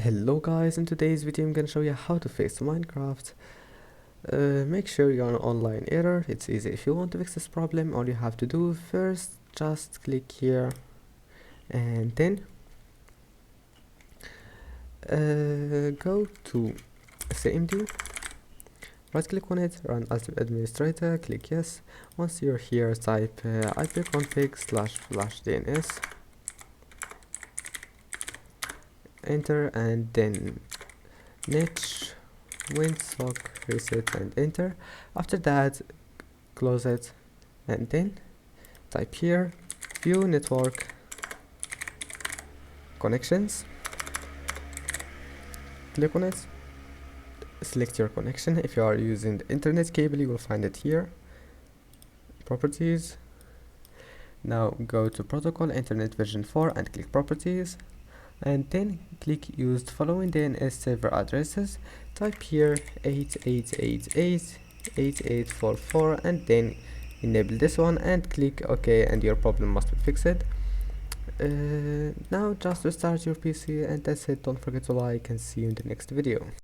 Hello guys, in today's video I'm gonna show you how to fix Minecraft. Make sure you're on online error. It's easy. If you want to fix this problem, all you have to do first, just click here and then go to CMD, right click on it, run as administrator, click yes. Once you're here, type ipconfig//dns, enter, and then niche windsock reset and enter. After that, close it and then type here view network connections, click on it, select your connection. If you are using the internet cable, you will find it here, properties. Now go to protocol internet version 4 and click properties, and then click used following DNS server addresses. Type here 88888844 and then enable this one and click OK, and your problem must be fixed. Now just restart your PC, and that's it. Don't forget to like, and see you in the next video.